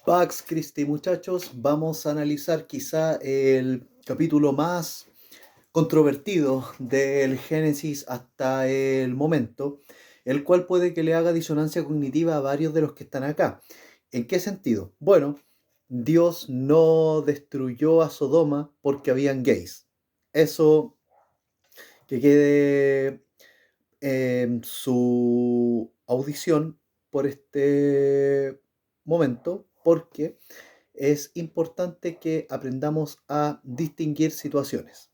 Pax Christi, muchachos, vamos a analizar quizá el capítulo más controvertido del Génesis hasta el momento, el cual puede que le haga disonancia cognitiva a varios de los que están acá. ¿En qué sentido? Bueno, Dios no destruyó a Sodoma porque habían gays. Eso que quede en su audición por este momento, porque es importante que aprendamos a distinguir situaciones.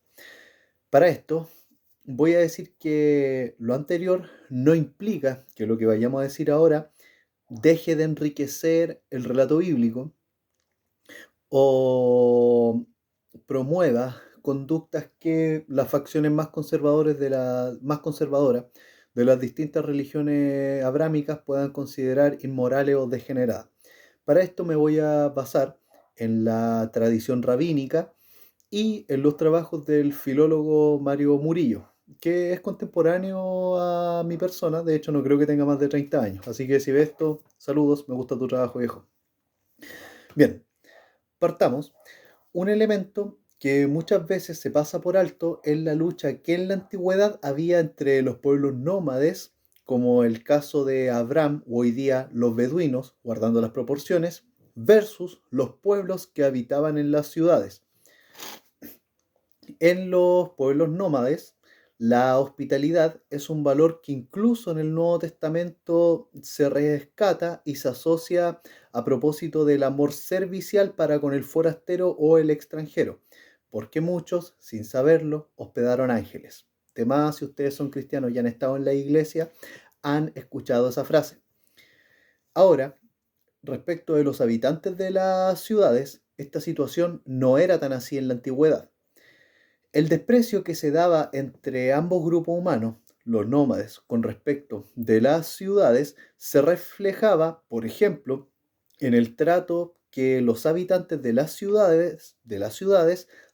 Para esto, voy a decir que lo anterior no implica que lo que vayamos a decir ahora deje de enriquecer el relato bíblico o promueva conductas que las facciones más conservadoras de las distintas religiones abrámicas puedan considerar inmorales o degeneradas. Para esto me voy a basar en la tradición rabínica y en los trabajos del filólogo Mario Murillo, que es contemporáneo a mi persona. De hecho no creo que tenga más de 30 años, así que si ves esto, saludos, me gusta tu trabajo, viejo. Bien, partamos. Un elemento que muchas veces se pasa por alto es la lucha que en la antigüedad había entre los pueblos nómades, como el caso de Abraham o hoy día los beduinos, guardando las proporciones, versus los pueblos que habitaban en las ciudades. En los pueblos nómades, la hospitalidad es un valor que incluso en el Nuevo Testamento se rescata y se asocia a propósito del amor servicial para con el forastero o el extranjero, porque muchos, sin saberlo, hospedaron ángeles. Además, si ustedes son cristianos y han estado en la iglesia, han escuchado esa frase. Ahora, respecto de los habitantes de las ciudades, esta situación no era tan así en la antigüedad. El desprecio que se daba entre ambos grupos humanos, los nómades, con respecto de las ciudades, se reflejaba, por ejemplo, en el trato que los habitantes de las ciudades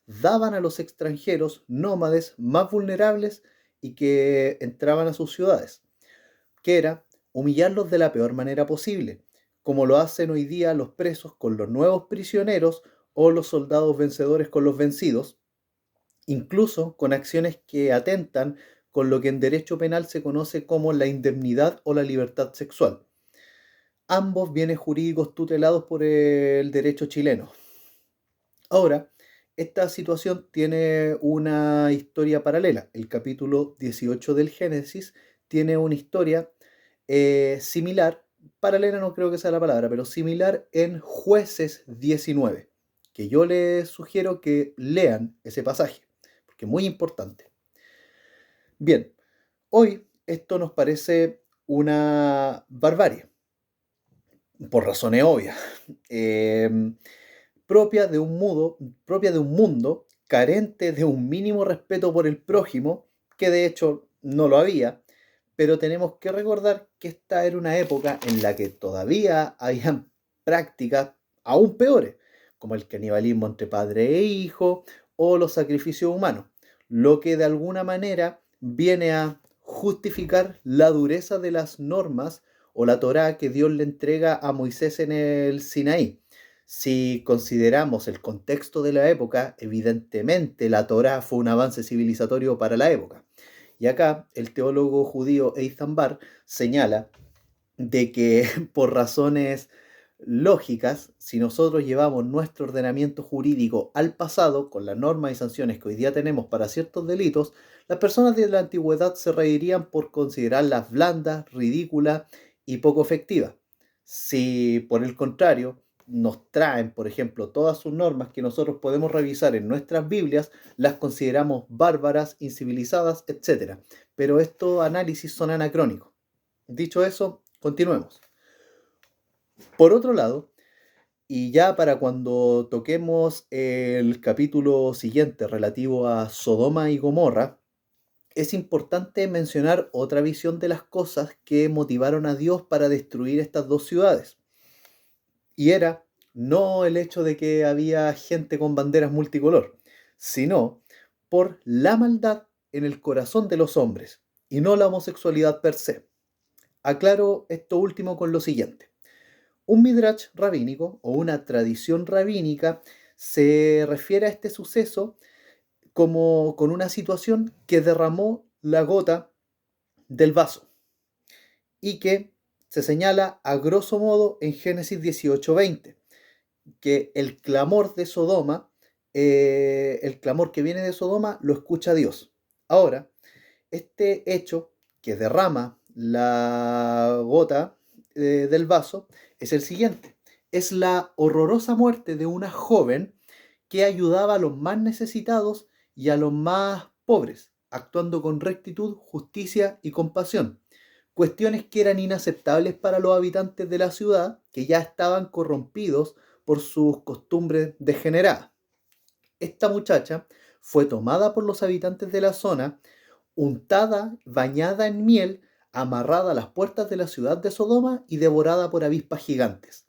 daban a los extranjeros nómades más vulnerables y que entraban a sus ciudades, que era humillarlos de la peor manera posible, como lo hacen hoy día los presos con los nuevos prisioneros o los soldados vencedores con los vencidos, incluso con acciones que atentan con lo que en derecho penal se conoce como la indemnidad o la libertad sexual. Ambos bienes jurídicos tutelados por el derecho chileno. Ahora, esta situación tiene una historia paralela. El capítulo 18 del Génesis tiene una historia similar, paralela no creo que sea la palabra, pero similar en Jueces 19, que yo les sugiero que lean ese pasaje, porque es muy importante. Bien, hoy esto nos parece una barbarie, por razones obvias, eh, propia de un mundo carente de un mínimo respeto por el prójimo, que de hecho no lo había, pero tenemos que recordar que esta era una época en la que todavía habían prácticas aún peores, como el canibalismo entre padre e hijo o los sacrificios humanos, lo que de alguna manera viene a justificar la dureza de las normas o la Torá que Dios le entrega a Moisés en el Sinaí. Si consideramos el contexto de la época, evidentemente la Torá fue un avance civilizatorio para la época. Y acá el teólogo judío Eitan Bar señala de que por razones lógicas, si nosotros llevamos nuestro ordenamiento jurídico al pasado, con las normas y sanciones que hoy día tenemos para ciertos delitos, las personas de la antigüedad se reirían por considerarlas blandas, ridículas y poco efectivas. Si por el contrario nos traen, por ejemplo, todas sus normas que nosotros podemos revisar en nuestras Biblias, las consideramos bárbaras, incivilizadas, etc. Pero estos análisis son anacrónicos. Dicho eso, continuemos. Por otro lado, y ya para cuando toquemos el capítulo siguiente relativo a Sodoma y Gomorra, es importante mencionar otra visión de las cosas que motivaron a Dios para destruir estas dos ciudades. Y era no el hecho de que había gente con banderas multicolor, sino por la maldad en el corazón de los hombres y no la homosexualidad per se. Aclaro esto último con lo siguiente. Un midrash rabínico o una tradición rabínica se refiere a este suceso como con una situación que derramó la gota del vaso y que se señala a grosso modo en Génesis 18:20, que el clamor de Sodoma, el clamor que viene de Sodoma, lo escucha Dios. Ahora, este hecho que derrama la gota del vaso es el siguiente. Es la horrorosa muerte de una joven que ayudaba a los más necesitados y a los más pobres, actuando con rectitud, justicia y compasión. Cuestiones que eran inaceptables para los habitantes de la ciudad, que ya estaban corrompidos por sus costumbres degeneradas. Esta muchacha fue tomada por los habitantes de la zona, untada, bañada en miel, amarrada a las puertas de la ciudad de Sodoma y devorada por avispas gigantes.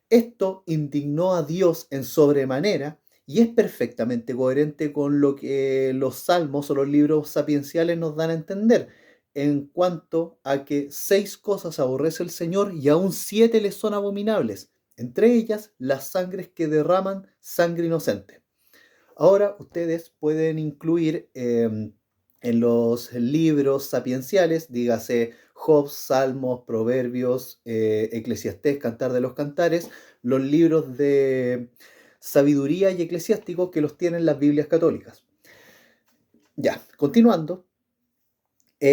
Esto indignó a Dios en sobremanera y es perfectamente coherente con lo que los salmos o los libros sapienciales nos dan a entender, en cuanto a que 6 cosas aborrece el Señor y aún 7 le son abominables, entre ellas las sangres que derraman sangre inocente. Ahora ustedes pueden incluir en los libros sapienciales, dígase Job, Salmos, Proverbios, Eclesiastés, Cantar de los Cantares, los libros de sabiduría y eclesiásticos que los tienen las Biblias católicas. Ya, continuando, y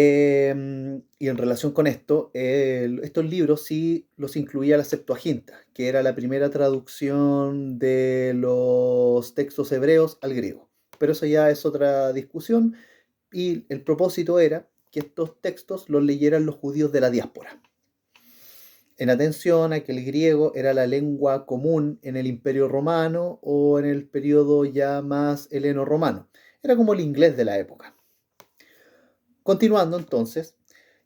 en relación con esto, estos libros sí los incluía la Septuaginta, que era la primera traducción de los textos hebreos al griego. Pero eso ya es otra discusión y el propósito era que estos textos los leyeran los judíos de la diáspora. En atención a que el griego era la lengua común en el Imperio Romano o en el periodo ya más heleno-romano. Era como el inglés de la época. Continuando entonces,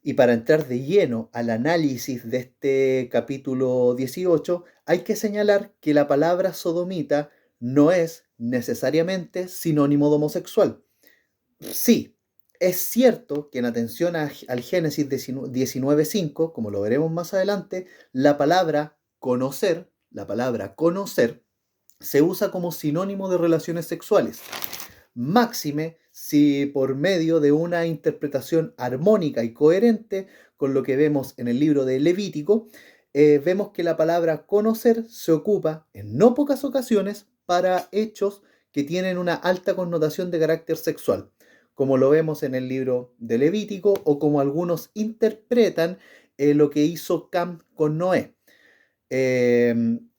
y para entrar de lleno al análisis de este capítulo 18, hay que señalar que la palabra sodomita no es necesariamente sinónimo de homosexual. Sí, es cierto que en atención al Génesis 19:5, como lo veremos más adelante, la palabra conocer se usa como sinónimo de relaciones sexuales. Máxime si por medio de una interpretación armónica y coherente con lo que vemos en el libro de Levítico, vemos que la palabra conocer se ocupa en no pocas ocasiones para hechos que tienen una alta connotación de carácter sexual, como lo vemos en el libro de Levítico o como algunos interpretan lo que hizo Cam con Noé.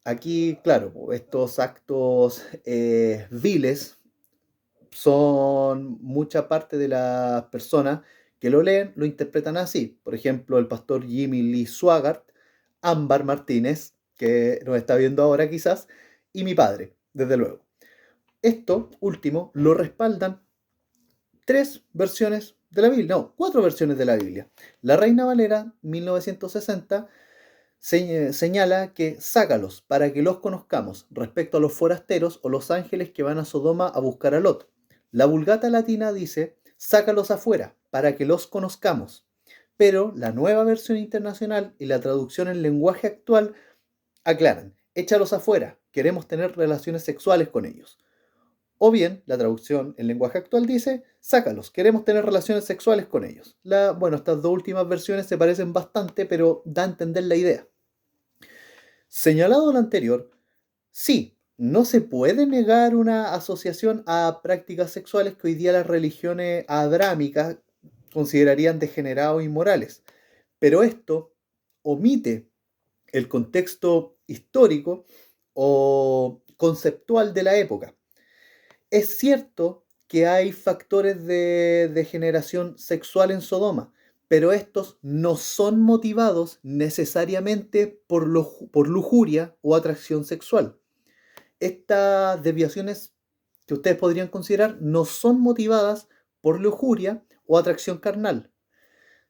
Aquí, claro, estos actos viles son mucha parte de las personas que lo leen, lo interpretan así. Por ejemplo, el pastor Jimmy Lee Swaggart, Ámbar Martínez, que nos está viendo ahora quizás, y mi padre, desde luego. Esto último lo respaldan 3 versiones de la Biblia, no, 4 versiones de la Biblia. La Reina Valera, 1960, señala que sácalos para que los conozcamos respecto a los forasteros o los ángeles que van a Sodoma a buscar a Lot. La Vulgata Latina dice, sácalos afuera para que los conozcamos. Pero la nueva versión internacional y la traducción en lenguaje actual aclaran, échalos afuera, queremos tener relaciones sexuales con ellos. O bien, la traducción en lenguaje actual dice, sácalos, queremos tener relaciones sexuales con ellos. Bueno, estas dos últimas versiones se parecen bastante, pero da a entender la idea. Señalado lo anterior, sí, no se puede negar una asociación a prácticas sexuales que hoy día las religiones abrámicas considerarían degenerados e inmorales. Pero esto omite el contexto histórico o conceptual de la época. Es cierto que hay factores de degeneración sexual en Sodoma, pero estos no son motivados necesariamente por lujuria o atracción sexual. Estas desviaciones que ustedes podrían considerar no son motivadas por lujuria o atracción carnal,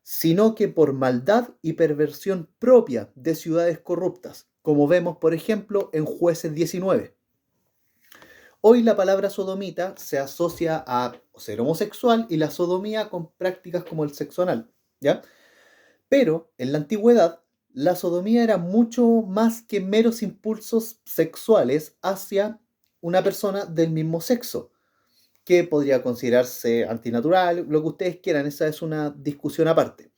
sino que por maldad y perversión propia de ciudades corruptas, como vemos por ejemplo en Jueces 19. Hoy la palabra sodomita se asocia a ser homosexual y la sodomía con prácticas como el sexo anal, ¿ya? Pero en la antigüedad la sodomía era mucho más que meros impulsos sexuales hacia una persona del mismo sexo, que podría considerarse antinatural, lo que ustedes quieran, esa es una discusión aparte,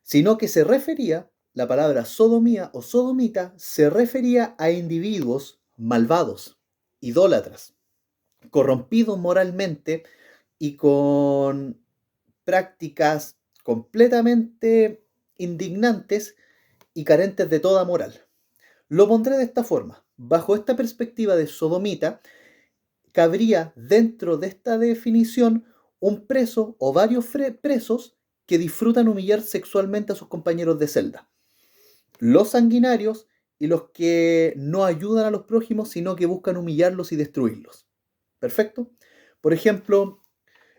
sino que se refería, la palabra sodomía o sodomita, se refería a individuos malvados, idólatras, corrompidos moralmente y con prácticas completamente indignantes y carentes de toda moral. Lo pondré de esta forma. Bajo esta perspectiva de sodomita, cabría dentro de esta definición un preso o varios presos que disfrutan humillar sexualmente a sus compañeros de celda. Los sanguinarios y los que no ayudan a los prójimos, sino que buscan humillarlos y destruirlos. ¿Perfecto? Por ejemplo,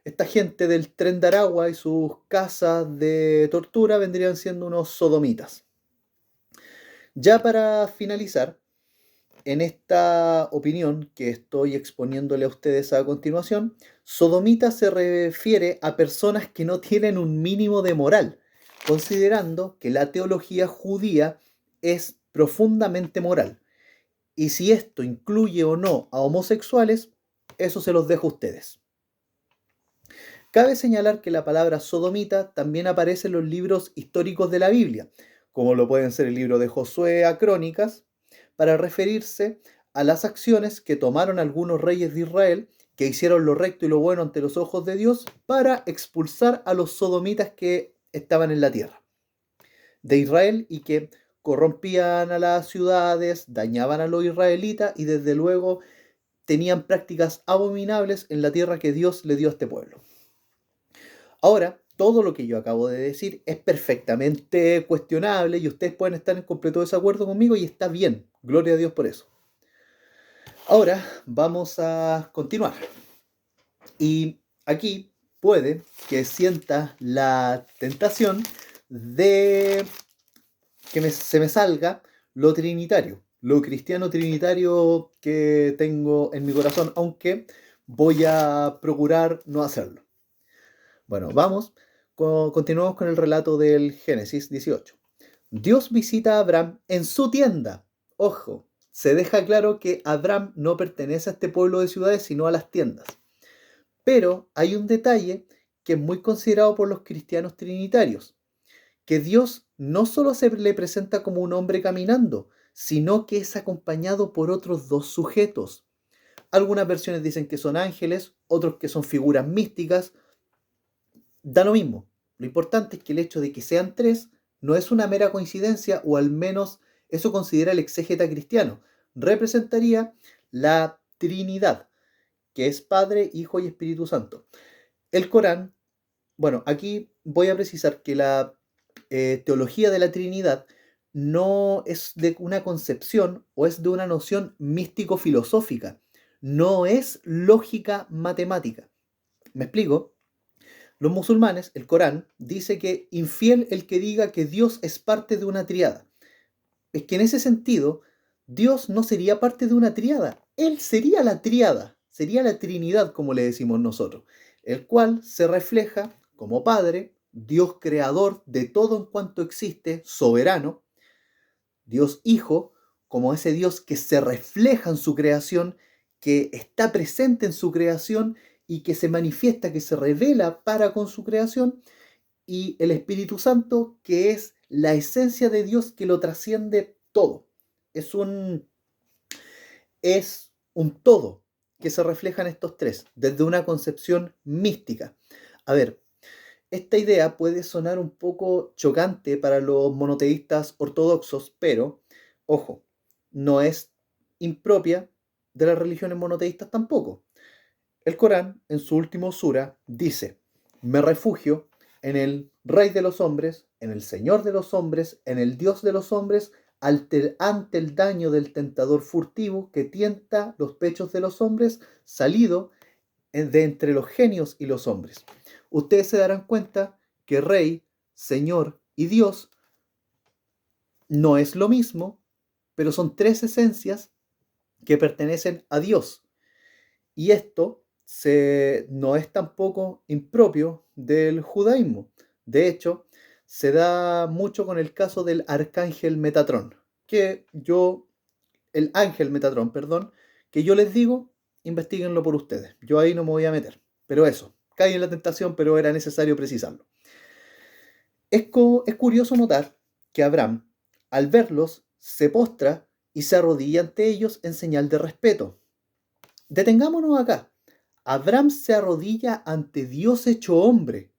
esta gente del Tren de Aragua y sus casas de tortura vendrían siendo unos sodomitas. Ya para finalizar, en esta opinión que estoy exponiéndole a ustedes a continuación, sodomita se refiere a personas que no tienen un mínimo de moral, considerando que la teología judía es profundamente moral. Y si esto incluye o no a homosexuales, eso se los dejo a ustedes. Cabe señalar que la palabra sodomita también aparece en los libros históricos de la Biblia, como lo pueden ser el libro de Josué a Crónicas, para referirse a las acciones que tomaron algunos reyes de Israel que hicieron lo recto y lo bueno ante los ojos de Dios para expulsar a los sodomitas que estaban en la tierra de Israel y que corrompían a las ciudades, dañaban a los israelitas y desde luego tenían prácticas abominables en la tierra que Dios le dio a este pueblo. Ahora, todo lo que yo acabo de decir es perfectamente cuestionable y ustedes pueden estar en completo desacuerdo conmigo y está bien. Gloria a Dios por eso. Ahora vamos a continuar. Y aquí puede que sienta la tentación de que se me salga lo trinitario, lo cristiano trinitario que tengo en mi corazón, aunque voy a procurar no hacerlo. Bueno, continuamos con el relato del Génesis 18. Dios visita a Abraham en su tienda. Ojo, se deja claro que Abraham no pertenece a este pueblo de ciudades, sino a las tiendas. Pero hay un detalle que es muy considerado por los cristianos trinitarios, que Dios no solo se le presenta como un hombre caminando, sino que es acompañado por otros dos sujetos. Algunas versiones dicen que son ángeles, otros que son figuras místicas. Da lo mismo. Lo importante es que el hecho de que sean tres no es una mera coincidencia, o al menos eso considera el exégeta cristiano. Representaría la Trinidad, que es Padre, Hijo y Espíritu Santo. El Corán, bueno, aquí voy a precisar que la teología de la Trinidad no es de una concepción o es de una noción místico-filosófica, no es lógica matemática. ¿Me explico? Los musulmanes, el Corán, dice que infiel el que diga que Dios es parte de una tríada. Es que en ese sentido, Dios no sería parte de una tríada, Él sería la tríada, sería la Trinidad como le decimos nosotros, el cual se refleja como Padre, Dios creador de todo en cuanto existe, soberano, Dios Hijo, como ese Dios que se refleja en su creación, que está presente en su creación y que se manifiesta, que se revela para con su creación, y el Espíritu Santo, que es la esencia de Dios que lo trasciende todo. Es un todo que se refleja en estos tres, desde una concepción mística. A ver, esta idea puede sonar un poco chocante para los monoteístas ortodoxos, pero, ojo, no es impropia de las religiones monoteístas tampoco. El Corán, en su último sura, dice: me refugio en el Rey de los hombres, en el Señor de los hombres, en el Dios de los hombres, ante el daño del tentador furtivo que tienta los pechos de los hombres, salido de entre los genios y los hombres. Ustedes se darán cuenta que Rey, Señor y Dios no es lo mismo, pero son tres esencias que pertenecen a Dios. Y esto no es tampoco impropio del judaísmo. De hecho, se da mucho con el caso del arcángel Metatrón, el ángel Metatrón, perdón, que yo les digo, investíguenlo por ustedes. Yo ahí no me voy a meter. Pero eso, caí en la tentación, pero era necesario precisarlo. Es curioso notar que Abraham, al verlos, se postra y se arrodilla ante ellos en señal de respeto. Detengámonos acá. Abraham se arrodilla ante Dios hecho hombre.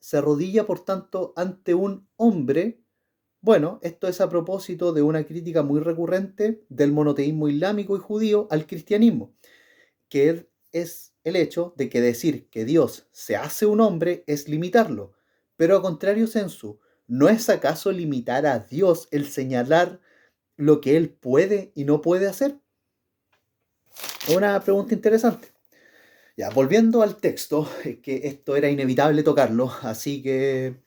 Se arrodilla, por tanto, ante un hombre. Bueno, esto es a propósito de una crítica muy recurrente del monoteísmo islámico y judío al cristianismo, que es el hecho de que decir que Dios se hace un hombre es limitarlo, pero a contrario sensu, ¿no es acaso limitar a Dios el señalar lo que Él puede y no puede hacer? Una pregunta interesante. Ya, volviendo al texto, es que esto era inevitable tocarlo, así que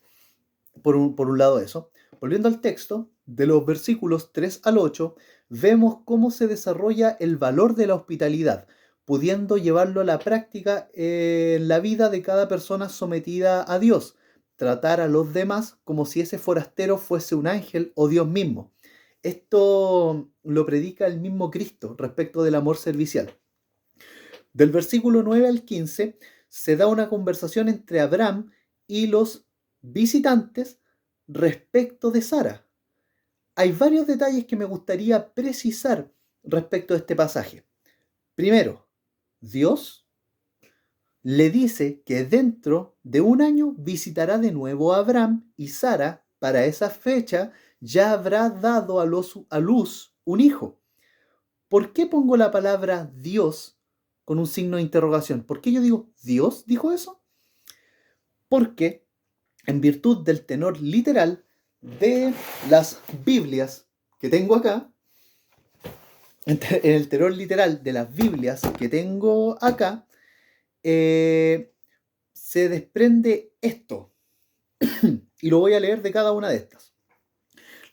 por un lado eso. Volviendo al texto, de los versículos 3 al 8, vemos cómo se desarrolla el valor de la hospitalidad, pudiendo llevarlo a la práctica en la vida de cada persona sometida a Dios. Tratar a los demás como si ese forastero fuese un ángel o Dios mismo. Esto lo predica el mismo Cristo respecto del amor servicial. Del versículo 9 al 15 se da una conversación entre Abraham y los visitantes respecto de Sara. Hay varios detalles que me gustaría precisar respecto a este pasaje. Primero, Dios le dice que dentro de un año visitará de nuevo a Abraham y Sara, para esa fecha, ya habrá dado a luz un hijo. ¿Por qué pongo la palabra Dios con un signo de interrogación? ¿Por qué yo digo Dios dijo eso? Porque en virtud del tenor literal de las Biblias que tengo acá, en el tenor literal de las Biblias que tengo acá, se desprende esto. Y lo voy a leer de cada una de estas.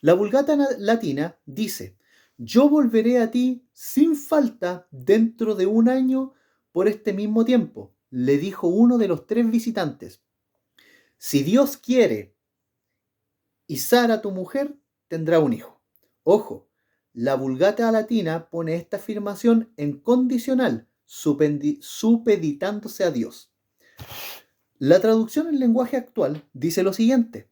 La Vulgata Latina dice: yo volveré a ti sin falta dentro de un año por este mismo tiempo, le dijo uno de los 3 visitantes. Si Dios quiere, y Sara, tu mujer, tendrá un hijo. Ojo, la Vulgata Latina pone esta afirmación en condicional, supeditándose a Dios. La traducción en lenguaje actual dice lo siguiente: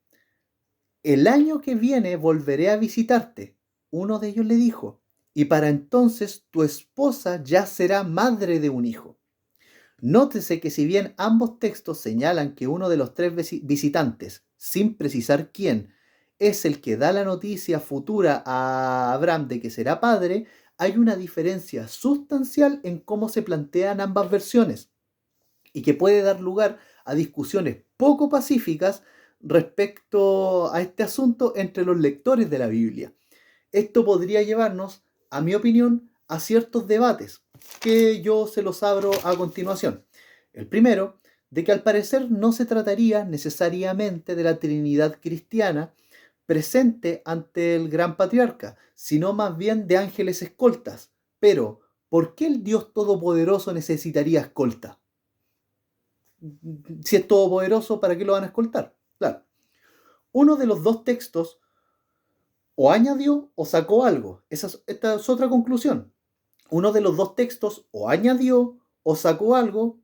el año que viene volveré a visitarte. Uno de ellos le dijo: y para entonces tu esposa ya será madre de un hijo. Nótese que si bien ambos textos señalan que uno de los 3 visitantes, sin precisar quién, es el que da la noticia futura a Abraham de que será padre, hay una diferencia sustancial en cómo se plantean ambas versiones y que puede dar lugar a discusiones poco pacíficas respecto a este asunto entre los lectores de la Biblia. Esto podría llevarnos, a mi opinión, a ciertos debates que yo se los abro a continuación. El primero, de que al parecer no se trataría necesariamente de la Trinidad cristiana presente ante el gran patriarca, sino más bien de ángeles escoltas. Pero, ¿por qué el Dios Todopoderoso necesitaría escolta? Si es todopoderoso, ¿para qué lo van a escoltar? Claro. Uno de los 2 textos o añadió o sacó algo. Esta es otra conclusión. Uno de los 2 textos o añadió o sacó algo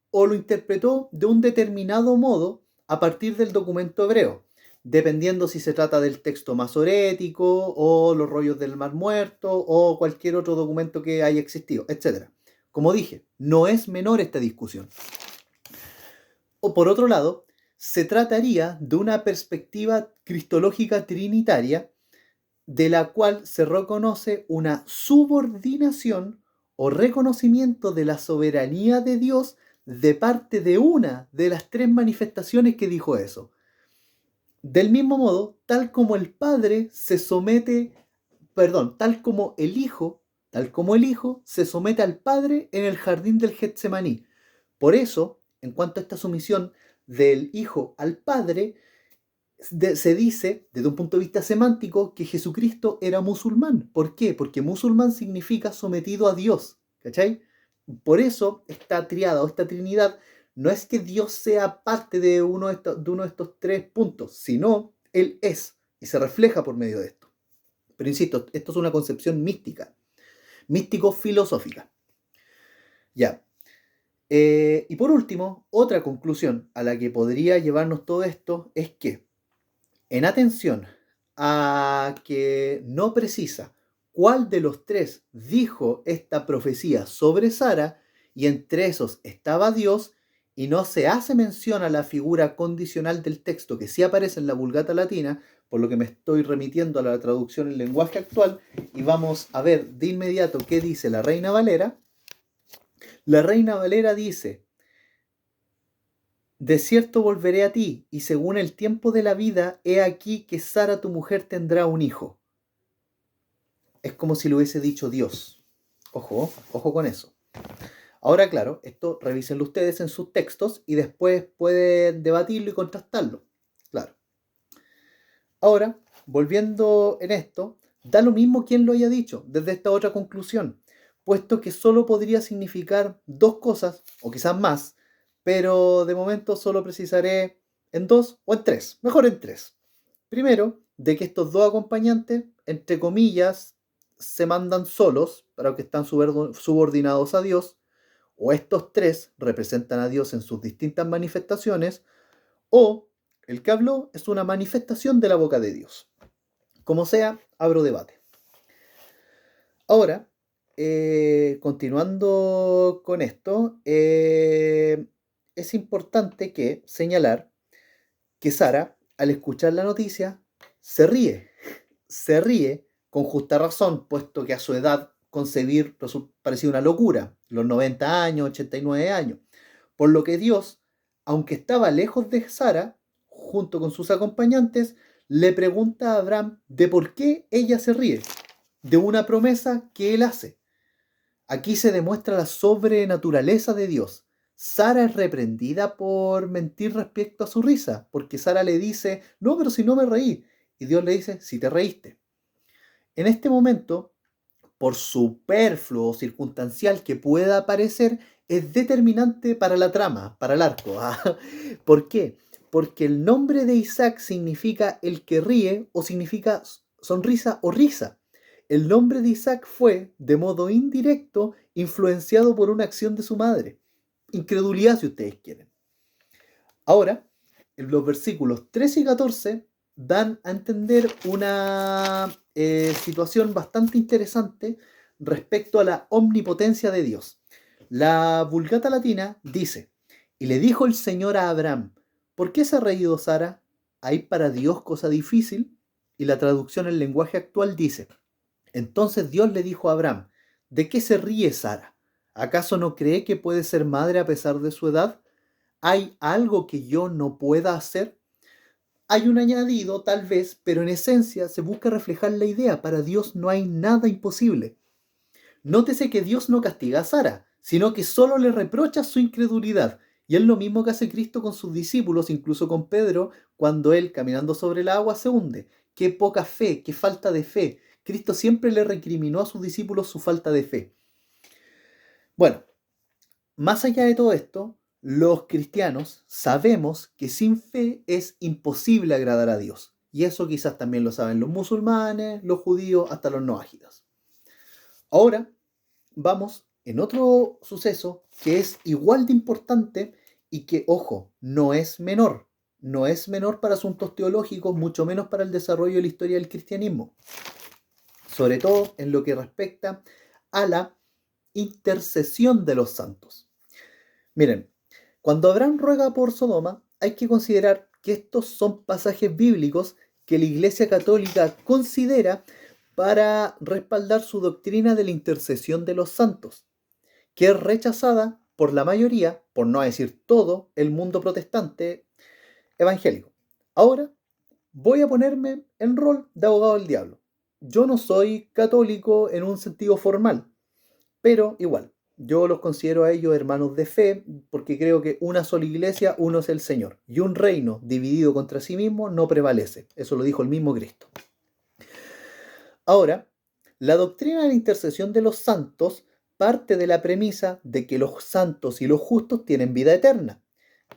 o lo interpretó de un determinado modo a partir del documento hebreo, dependiendo si se trata del texto masorético o los rollos del Mar Muerto o cualquier otro documento que haya existido, etc. Como dije, no es menor esta discusión. O por otro lado, se trataría de una perspectiva cristológica trinitaria de la cual se reconoce una subordinación o reconocimiento de la soberanía de Dios de parte de una de las 3 manifestaciones que dijo eso. Del mismo modo, tal como el Padre se somete, tal como el Hijo se somete al Padre en el jardín del Getsemaní. Por eso, en cuanto a esta sumisión del Hijo al Padre, se dice, desde un punto de vista semántico, que Jesucristo era musulmán. ¿Por qué? Porque musulmán significa sometido a Dios. ¿Cachai? Por eso esta triada o esta trinidad no es que Dios sea parte de uno de estos 3 puntos, sino Él es y se refleja por medio de esto. Pero insisto, esto es una concepción mística, místico-filosófica. Ya. Y por último, otra conclusión a la que podría llevarnos todo esto es que, en atención a que no precisa cuál de los tres dijo esta profecía sobre Sara, y entre esos estaba Dios, y no se hace mención a la figura condicional del texto que sí aparece en la Vulgata Latina, por lo que me estoy remitiendo a la traducción en lenguaje actual, y vamos a ver de inmediato qué dice la Reina Valera. La Reina Valera dice: de cierto volveré a ti, y según el tiempo de la vida, he aquí que Sara tu mujer tendrá un hijo. Es como si lo hubiese dicho Dios. Ojo con eso. Ahora, claro, esto revísenlo ustedes en sus textos y después pueden debatirlo y contrastarlo. Claro. Ahora, volviendo en esto, da lo mismo quien lo haya dicho desde esta otra conclusión, puesto que solo podría significar dos cosas, o quizás más, pero de momento solo precisaré en dos o en tres, mejor en tres. Primero, de que estos dos acompañantes, entre comillas, se mandan solos, para que están subordinados a Dios, o estos tres representan a Dios en sus distintas manifestaciones, o el que habló es una manifestación de la boca de Dios. Como sea, abro debate. Ahora, continuando con esto, es importante señalar que Sara, al escuchar la noticia, se ríe con justa razón, puesto que a su edad concebir parecía una locura, los 90 años, 89 años, por lo que Dios, aunque estaba lejos de Sara, junto con sus acompañantes, le pregunta a Abraham de por qué ella se ríe, de una promesa que él hace. Aquí se demuestra la sobrenaturaleza de Dios. Sara es reprendida por mentir respecto a su risa, porque Sara le dice: no, pero si no me reí. Y Dios le dice: si te reíste. En este momento, por superfluo o circunstancial que pueda parecer, es determinante para la trama, para el arco. ¿Por qué? Porque el nombre de Isaac significa el que ríe, o significa sonrisa o risa. El nombre de Isaac fue, de modo indirecto, influenciado por una acción de su madre. Incredulidad, si ustedes quieren. Ahora, en los versículos 13 y 14 dan a entender una situación bastante interesante respecto a la omnipotencia de Dios. La Vulgata Latina dice: y le dijo el Señor a Abraham: ¿por qué se ha reído Sara? ¿Hay para Dios cosa difícil? Y la traducción en lenguaje actual dice: entonces Dios le dijo a Abraham: ¿de qué se ríe Sara? ¿Acaso no cree que puede ser madre a pesar de su edad? ¿Hay algo que yo no pueda hacer? Hay un añadido, tal vez, pero en esencia se busca reflejar la idea: para Dios no hay nada imposible. Nótese que Dios no castiga a Sara, sino que solo le reprocha su incredulidad. Y es lo mismo que hace Cristo con sus discípulos, incluso con Pedro, cuando él, caminando sobre el agua, se hunde. Qué poca fe, qué falta de fe. Cristo siempre le recriminó a sus discípulos su falta de fe. Bueno, más allá de todo esto, los cristianos sabemos que sin fe es imposible agradar a Dios. Y eso quizás también lo saben los musulmanes, los judíos, hasta los noágidas. Ahora vamos en otro suceso que es igual de importante y que, ojo, no es menor. No es menor para asuntos teológicos, mucho menos para el desarrollo de la historia del cristianismo. Sobre todo en lo que respecta a la intercesión de los santos. Miren, cuando Abraham ruega por Sodoma, hay que considerar que estos son pasajes bíblicos que la Iglesia Católica considera para respaldar su doctrina de la intercesión de los santos, que es rechazada por la mayoría, por no decir todo, el mundo protestante evangélico. Ahora voy a ponerme en rol de abogado del diablo. Yo no soy católico en un sentido formal, pero igual, yo los considero a ellos hermanos de fe, porque creo que una sola iglesia, uno es el Señor, y un reino dividido contra sí mismo no prevalece. Eso lo dijo el mismo Cristo. Ahora, la doctrina de la intercesión de los santos parte de la premisa de que los santos y los justos tienen vida eterna,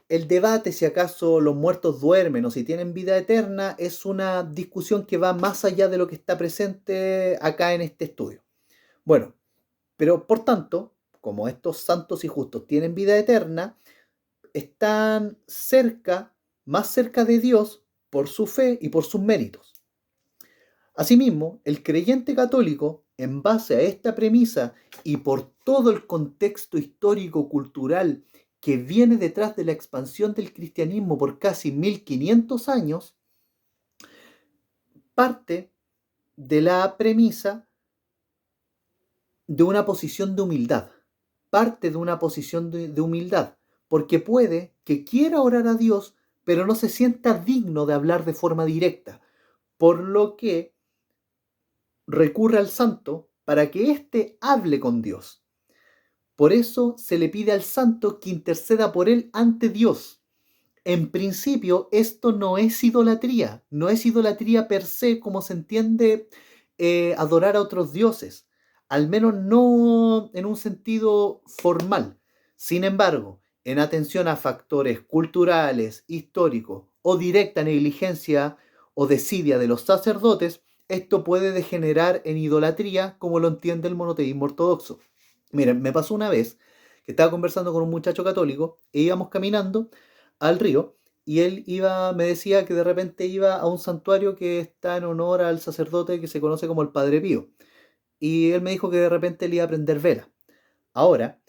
El debate si acaso los muertos duermen o si tienen vida eterna es una discusión que va más allá de lo que está presente acá en este estudio. Bueno, pero por tanto, como estos santos y justos tienen vida eterna, están cerca, más cerca de Dios por su fe y por sus méritos. Asimismo, el creyente católico, en base a esta premisa y por todo el contexto histórico-cultural que viene detrás de la expansión del cristianismo por casi 1500 años, parte de la premisa de una posición de humildad. Parte de una posición de humildad, porque puede que quiera orar a Dios, pero no se sienta digno de hablar de forma directa, por lo que recurre al santo para que éste hable con Dios. Por eso se le pide al santo que interceda por él ante Dios. En principio, esto no es idolatría per se como se entiende adorar a otros dioses, al menos no en un sentido formal. Sin embargo, en atención a factores culturales, históricos o directa negligencia o desidia de los sacerdotes, esto puede degenerar en idolatría como lo entiende el monoteísmo ortodoxo. Miren, me pasó una vez que estaba conversando con un muchacho católico e íbamos caminando al río y él me decía que de repente iba a un santuario que está en honor al sacerdote que se conoce como el Padre Pío. Y él me dijo que de repente él iba a prender vela. Ahora,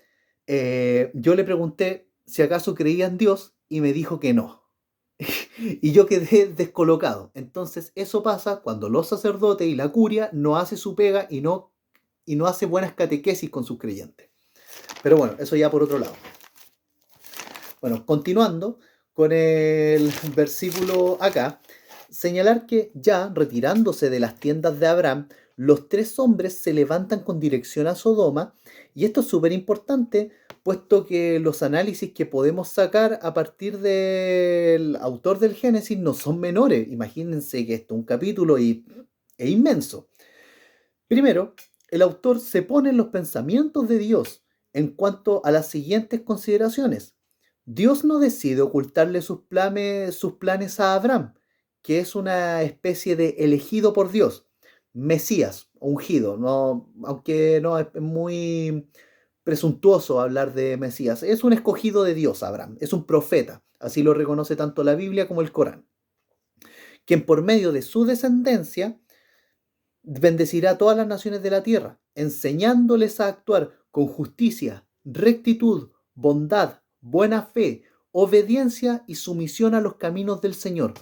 yo le pregunté si acaso creía en Dios y me dijo que no. Y yo quedé descolocado. Entonces eso pasa cuando los sacerdotes y la curia no hace su pega y no hace buenas catequesis con sus creyentes. Pero bueno, eso ya por otro lado. Bueno, continuando con el versículo acá, señalar que ya retirándose de las tiendas de Abraham, los tres hombres se levantan con dirección a Sodoma, y esto es súper importante, puesto que los análisis que podemos sacar a partir del autor del Génesis no son menores. Imagínense que esto es un capítulo es inmenso. Primero, el autor se pone en los pensamientos de Dios en cuanto a las siguientes consideraciones. Dios no decide ocultarle sus planes a Abraham, que es una especie de elegido por Dios, Mesías, ungido, no, aunque no es muy presuntuoso hablar de Mesías. Es un escogido de Dios, Abraham, es un profeta, así lo reconoce tanto la Biblia como el Corán, quien por medio de su descendencia bendecirá a todas las naciones de la tierra, enseñándoles a actuar con justicia, rectitud, bondad, buena fe, obediencia y sumisión a los caminos del Señor.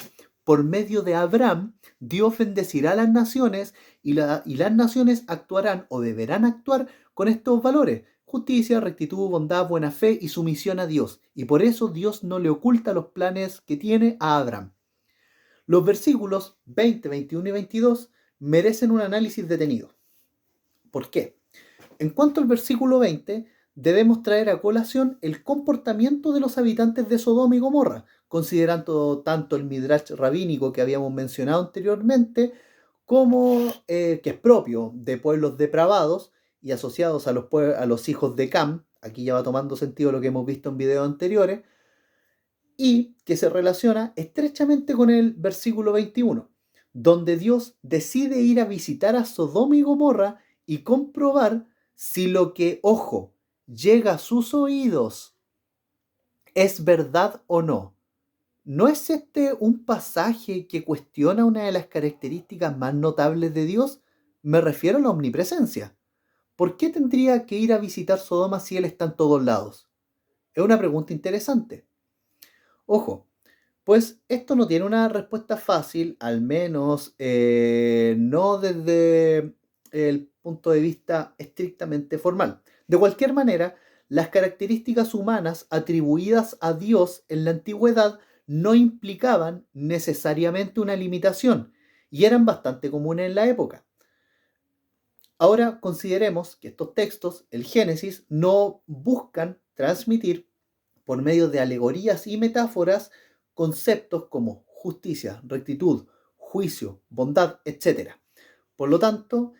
Por medio de Abraham, Dios bendecirá a las naciones y las naciones actuarán o deberán actuar con estos valores: justicia, rectitud, bondad, buena fe y sumisión a Dios. Y por eso Dios no le oculta los planes que tiene a Abraham. Los versículos 20, 21 y 22 merecen un análisis detenido. ¿Por qué? En cuanto al versículo 20, debemos traer a colación el comportamiento de los habitantes de Sodoma y Gomorra, considerando tanto el midrash rabínico que habíamos mencionado anteriormente, como que es propio de pueblos depravados y asociados a los hijos de Cam. Aquí ya va tomando sentido lo que hemos visto en videos anteriores, y que se relaciona estrechamente con el versículo 21, donde Dios decide ir a visitar a Sodoma y Gomorra y comprobar si lo que, ojo, llega a sus oídos es verdad o no. ¿No es este un pasaje que cuestiona una de las características más notables de Dios? Me refiero a la omnipresencia. ¿Por qué tendría que ir a visitar Sodoma si Él está en todos lados? Es una pregunta interesante. Ojo, pues esto no tiene una respuesta fácil, al menos no desde el punto de vista estrictamente formal. De cualquier manera, las características humanas atribuidas a Dios en la antigüedad no implicaban necesariamente una limitación y eran bastante comunes en la época. Ahora consideremos que estos textos, el Génesis, no buscan transmitir por medio de alegorías y metáforas conceptos como justicia, rectitud, juicio, bondad, etc. Por lo tanto,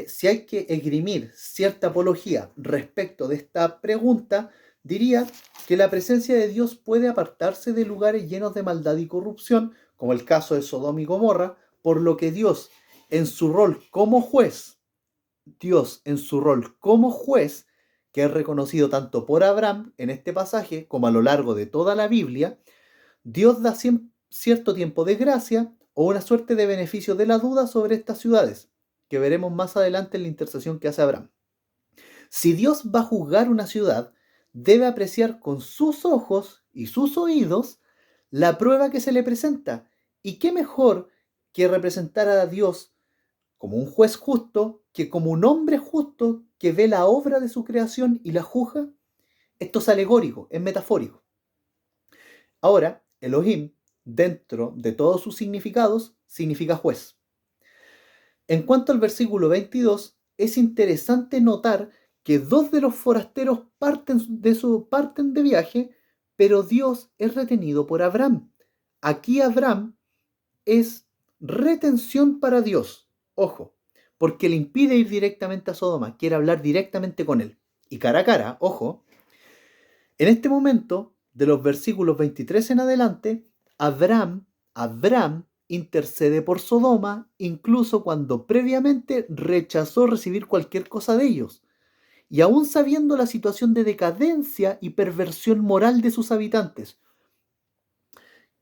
si hay que esgrimir cierta apología respecto de esta pregunta, Diría que la presencia de Dios puede apartarse de lugares llenos de maldad y corrupción, como el caso de Sodoma y Gomorra, por lo que Dios, en su rol como juez, que es reconocido tanto por Abraham en este pasaje como a lo largo de toda la Biblia, Dios da cierto tiempo de gracia o una suerte de beneficio de la duda sobre estas ciudades, que veremos más adelante en la intercesión que hace Abraham. Si Dios va a juzgar una ciudad, debe apreciar con sus ojos y sus oídos la prueba que se le presenta. ¿Y qué mejor que representar a Dios como un juez justo que como un hombre justo que ve la obra de su creación y la juzga? Esto es alegórico, es metafórico. Ahora, Elohim, dentro de todos sus significados, significa juez. En cuanto al versículo 22, es interesante notar que dos de los forasteros parten de viaje, pero Dios es retenido por Abraham. Aquí Abraham es retención para Dios, ojo, porque le impide ir directamente a Sodoma, quiere hablar directamente con él. Y cara a cara, ojo, en este momento, de los versículos 23 en adelante, Abraham intercede por Sodoma, incluso cuando previamente rechazó recibir cualquier cosa de ellos. Y aún sabiendo la situación de decadencia y perversión moral de sus habitantes.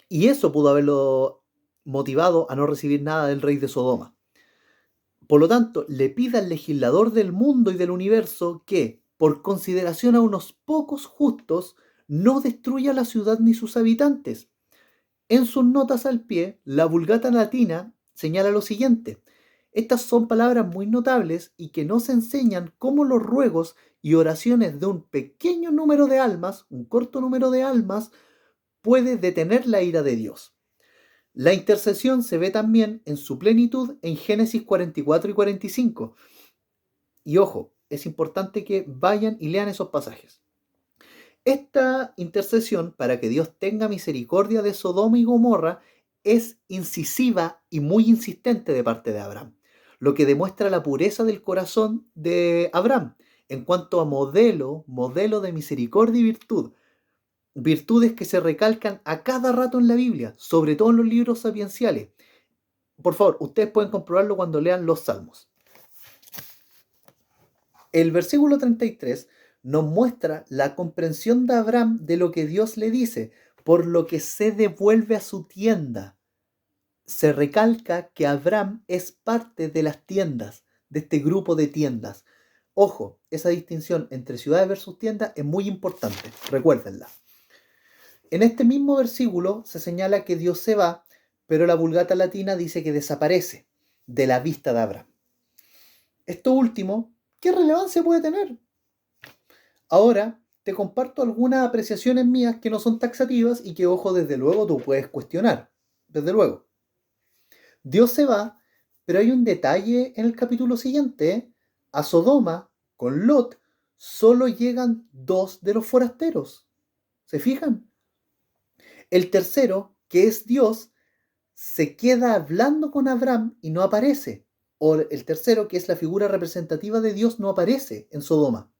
Y eso pudo haberlo motivado a no recibir nada del rey de Sodoma. Por lo tanto, le pide al legislador del mundo y del universo que, por consideración a unos pocos justos, no destruya la ciudad ni sus habitantes. En sus notas al pie, la Vulgata Latina señala lo siguiente: estas son palabras muy notables y que nos enseñan cómo los ruegos y oraciones de un pequeño número de almas, un corto número de almas, puede detener la ira de Dios. La intercesión se ve también en su plenitud en Génesis 44 y 45. Y ojo, es importante que vayan y lean esos pasajes. Esta intercesión para que Dios tenga misericordia de Sodoma y Gomorra es incisiva y muy insistente de parte de Abraham, lo que demuestra la pureza del corazón de Abraham en cuanto a modelo de misericordia y virtud. Virtudes que se recalcan a cada rato en la Biblia, sobre todo en los libros sapienciales. Por favor, ustedes pueden comprobarlo cuando lean los Salmos. El versículo 33 nos muestra la comprensión de Abraham de lo que Dios le dice, por lo que se devuelve a su tienda. Se recalca que Abraham es parte de las tiendas, de este grupo de tiendas. Ojo, esa distinción entre ciudades versus tiendas es muy importante, recuérdenla. En este mismo versículo se señala que Dios se va, pero la Vulgata Latina dice que desaparece de la vista de Abraham. Esto último, ¿qué relevancia puede tener? Ahora te comparto algunas apreciaciones mías que no son taxativas y que, ojo, desde luego tú puedes cuestionar. Desde luego. Dios se va, pero hay un detalle en el capítulo siguiente. A Sodoma, con Lot, solo llegan 2 de los forasteros. ¿Se fijan? El tercero, que es Dios, se queda hablando con Abraham y no aparece. O el tercero, que es la figura representativa de Dios, no aparece en Sodoma.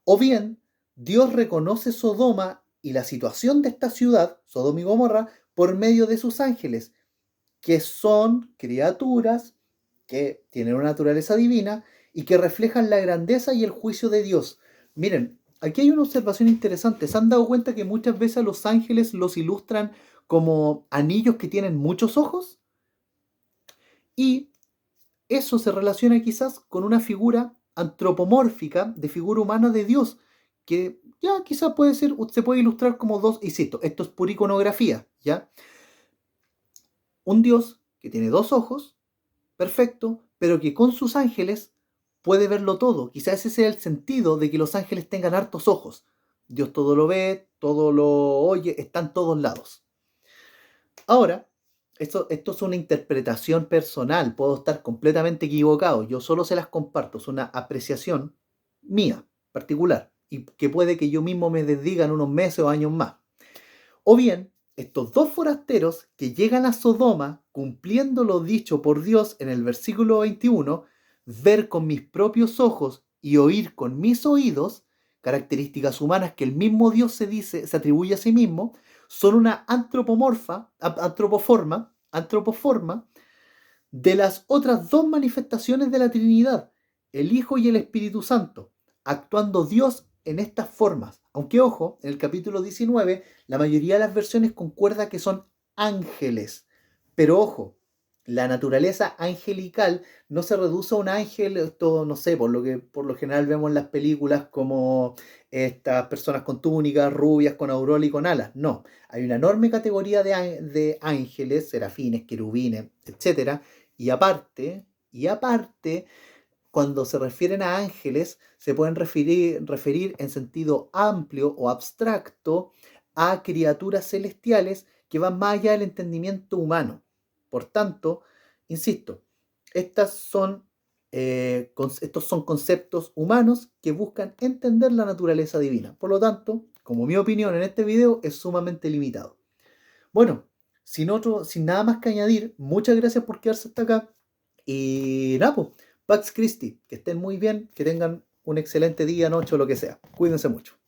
O bien, Dios reconoce Sodoma y la situación de esta ciudad, Sodoma y Gomorra, por medio de sus ángeles, que son criaturas que tienen una naturaleza divina y que reflejan la grandeza y el juicio de Dios. Miren, aquí hay una observación interesante. ¿Se han dado cuenta que muchas veces a los ángeles los ilustran como anillos que tienen muchos ojos? Y eso se relaciona quizás con una figura antropomórfica de figura humana de Dios, que ya quizás se puede ilustrar como dos, insisto, esto es pura iconografía, ¿ya? Un Dios que tiene 2 ojos, perfecto, pero que con sus ángeles puede verlo todo. Quizás ese sea el sentido de que los ángeles tengan hartos ojos. Dios todo lo ve, todo lo oye, está en todos lados. Ahora, esto es una interpretación personal, puedo estar completamente equivocado, yo solo se las comparto, es una apreciación mía, particular, y que puede que yo mismo me desdiga en unos meses o años más. O bien, estos 2 forasteros que llegan a Sodoma, cumpliendo lo dicho por Dios en el versículo 21, ver con mis propios ojos y oír con mis oídos, características humanas que el mismo Dios se atribuye a sí mismo, son una antropoforma de las otras dos manifestaciones de la Trinidad, el Hijo y el Espíritu Santo, actuando Dios en estas formas. Aunque, ojo, en el capítulo 19, la mayoría de las versiones concuerda que son ángeles. Pero, ojo, la naturaleza angelical no se reduce a un ángel, esto no sé, por lo que por lo general vemos en las películas como estas personas con túnicas, rubias, con aureola y con alas. No, hay una enorme categoría de ángeles, serafines, querubines, etcétera. Y aparte, cuando se refieren a ángeles, se pueden referir en sentido amplio o abstracto a criaturas celestiales que van más allá del entendimiento humano. Por tanto, insisto, estos son conceptos humanos que buscan entender la naturaleza divina. Por lo tanto, como mi opinión en este video es sumamente limitado. Bueno, sin nada más que añadir, muchas gracias por quedarse hasta acá. Y nada, pues, Pax Christi, que estén muy bien, que tengan un excelente día, noche o lo que sea. Cuídense mucho.